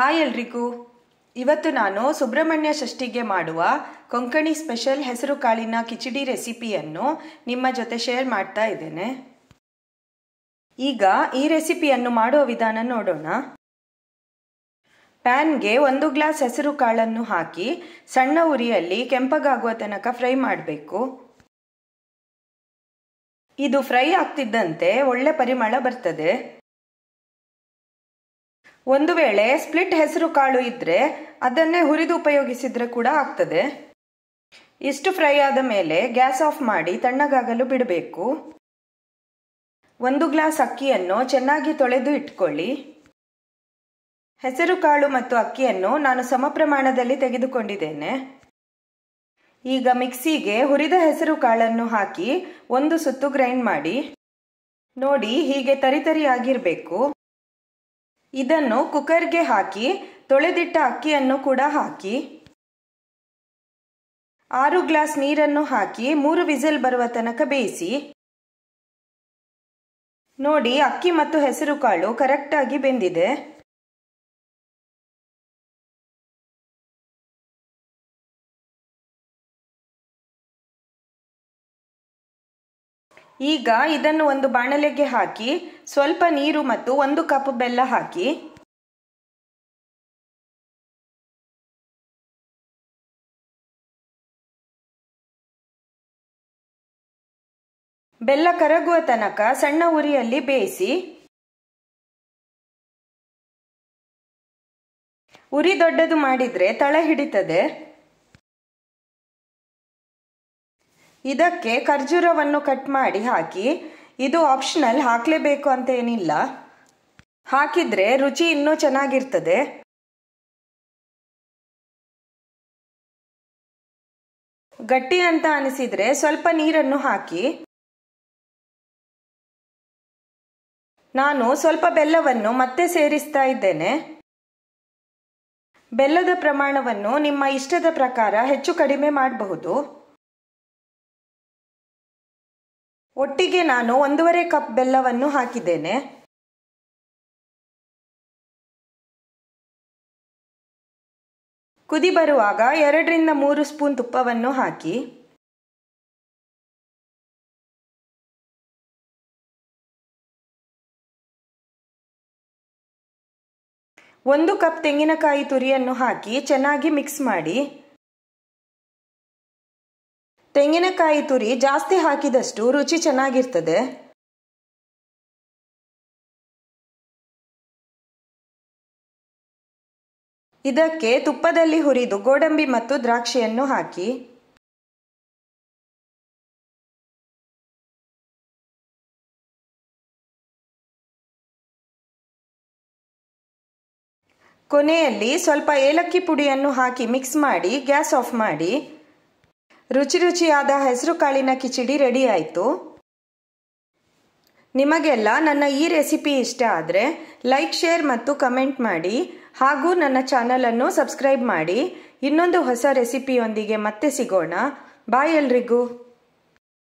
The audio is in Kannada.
ಹಾಯ್ ಎಲ್ರಿಗೂ. ಇವತ್ತು ನಾನು ಸುಬ್ರಹ್ಮಣ್ಯ ಷಷ್ಠಿಗೆ ಮಾಡುವ ಕೊಂಕಣಿ ಸ್ಪೆಷಲ್ ಹೆಸರು ಕಾಳಿನ ಕಿಚಡಿ ರೆಸಿಪಿಯನ್ನು ನಿಮ್ಮ ಜೊತೆ ಶೇರ್ ಮಾಡ್ತಾ ಇದ್ದೇನೆ. ಈಗ ಈ ರೆಸಿಪಿಯನ್ನು ಮಾಡುವ ವಿಧಾನ ನೋಡೋಣ. ಪ್ಯಾನ್ಗೆ 1 ಗ್ಲಾಸ್ ಹೆಸರು ಕಾಳನ್ನು ಹಾಕಿ ಸಣ್ಣ ಉರಿಯಲ್ಲಿ ಕೆಂಪಗಾಗುವ ತನಕ ಫ್ರೈ ಮಾಡಬೇಕು. ಇದು ಫ್ರೈ ಆಗ್ತಿದ್ದಂತೆ ಒಳ್ಳೆ ಪರಿಮಳ ಬರ್ತದೆ. ಒಂದು ವೇಳೆ ಸ್ಪ್ಲಿಟ್ ಹೆಸರು ಕಾಳು ಇದ್ರೆ ಅದನ್ನೇ ಹುರಿದು ಉಪಯೋಗಿಸಿದ್ರೆ ಕೂಡ ಆಗ್ತದೆ. ಇಷ್ಟು ಫ್ರೈ ಆದ ಮೇಲೆ ಗ್ಯಾಸ್ ಆಫ್ ಮಾಡಿ ತಣ್ಣಗಾಗಲು ಬಿಡಬೇಕು. 1 ಗ್ಲಾಸ್ ಅಕ್ಕಿಯನ್ನು ಚೆನ್ನಾಗಿ ತೊಳೆದು ಇಟ್ಕೊಳ್ಳಿ. ಹೆಸರು ಕಾಳು ಮತ್ತು ಅಕ್ಕಿಯನ್ನು ನಾನು ಸಮ ಪ್ರಮಾಣದಲ್ಲಿ ತೆಗೆದುಕೊಂಡಿದ್ದೇನೆ. ಈಗ ಮಿಕ್ಸಿಗೆ ಹುರಿದ ಹೆಸರು ಕಾಳನ್ನು ಹಾಕಿ 1 ಸುತ್ತು ಗ್ರೈಂಡ್ ಮಾಡಿ. ನೋಡಿ, ಹೀಗೆ ತರಿತರಿಯಾಗಿರಬೇಕು. ಇದನ್ನು ಕುಕ್ಕರ್ಗೆ ಹಾಕಿ ತೊಳೆದಿಟ್ಟ ಅಕ್ಕಿಯನ್ನು ಕೂಡ ಹಾಕಿ 6 ಗ್ಲಾಸ್ ನೀರನ್ನು ಹಾಕಿ 3 ವಿಸಿಲ್ ಬರುವ ತನಕ ಬೇಯಿಸಿ. ನೋಡಿ, ಅಕ್ಕಿ ಮತ್ತು ಹೆಸರು ಕಾಳು ಕರೆಕ್ಟಾಗಿ ಬೆಂದಿದೆ. ಈಗ ಇದನ್ನು ಒಂದು ಬಾಣಲೆಗೆ ಹಾಕಿ ಸ್ವಲ್ಪ ನೀರು ಮತ್ತು 1 ಕಪ್ ಬೆಲ್ಲ ಹಾಕಿ. ಬೆಲ್ಲ ಕರಗುವ ತನಕ ಸಣ್ಣ ಉರಿಯಲ್ಲಿ ಬೇಯಿಸಿ. ಉರಿ ದೊಡ್ಡದು ಮಾಡಿದ್ರೆ ತಳ ಹಿಡಿತದೆ. ಇದಕ್ಕೆ ಖರ್ಜೂರವನ್ನು ಕಟ್ ಮಾಡಿ ಹಾಕಿ. ಇದು ಆಪ್ಷನಲ್, ಹಾಕಲೇಬೇಕು ಅಂತ ಏನಿಲ್ಲ. ಹಾಕಿದ್ರೆ ರುಚಿ ಇನ್ನೂ ಚೆನ್ನಾಗಿರ್ತದೆ. ಗಟ್ಟಿ ಅಂತ ಅನಿಸಿದ್ರೆ ಸ್ವಲ್ಪ ನೀರನ್ನು ಹಾಕಿ. ನಾನು ಸ್ವಲ್ಪ ಬೆಲ್ಲವನ್ನು ಮತ್ತೆ ಸೇರಿಸ್ತಾ ಇದ್ದೇನೆ. ಬೆಲ್ಲದ ಪ್ರಮಾಣವನ್ನು ನಿಮ್ಮ ಇಷ್ಟದ ಪ್ರಕಾರ ಹೆಚ್ಚು ಕಡಿಮೆ ಮಾಡಬಹುದು. ಒಟ್ಟಿಗೆ ನಾನು 1.5 ಕಪ್ ಬೆಲ್ಲವನ್ನು ಹಾಕಿದ್ದೇನೆ. ಕುದಿ ಬರುವಾಗ 2 ರಿಂದ 3 ಸ್ಪೂನ್ ತುಪ್ಪವನ್ನು ಹಾಕಿ. ಒಂದು ಕಪ್ ತೆಂಗಿನಕಾಯಿ ತುರಿಯನ್ನು ಹಾಕಿ ಚೆನ್ನಾಗಿ ಮಿಕ್ಸ್ ಮಾಡಿ. ತೆಂಗಿನಕಾಯಿ ತುರಿ ಜಾಸ್ತಿ ಹಾಕಿದಷ್ಟು ರುಚಿ ಚೆನ್ನಾಗಿರ್ತದೆ. ಇದಕ್ಕೆ ತುಪ್ಪದಲ್ಲಿ ಹುರಿದು ಗೋಡಂಬಿ ಮತ್ತು ದ್ರಾಕ್ಷಿಯನ್ನು ಹಾಕಿ. ಕೊನೆಯಲ್ಲಿ ಸ್ವಲ್ಪ ಏಲಕ್ಕಿ ಪುಡಿಯನ್ನು ಹಾಕಿ ಮಿಕ್ಸ್ ಮಾಡಿ ಗ್ಯಾಸ್ ಆಫ್ ಮಾಡಿ. ರುಚಿಯಾದ ಹೆಸರು ಕಾಳಿನ ಕಿಚಡಿ ರೆಡಿ ಆಯಿತು. ನಿಮಗೆಲ್ಲ ನನ್ನ ಈ ರೆಸಿಪಿ ಇಷ್ಟ ಆದರೆ ಲೈಕ್, ಶೇರ್ ಮತ್ತು ಕಮೆಂಟ್ ಮಾಡಿ. ಹಾಗೂ ನನ್ನ ಚಾನಲನ್ನು ಸಬ್ಸ್ಕ್ರೈಬ್ ಮಾಡಿ. ಇನ್ನೊಂದು ಹೊಸ ರೆಸಿಪಿಯೊಂದಿಗೆ ಮತ್ತೆ ಸಿಗೋಣ. ಬಾಯ್ ಎಲ್ರಿಗೂ.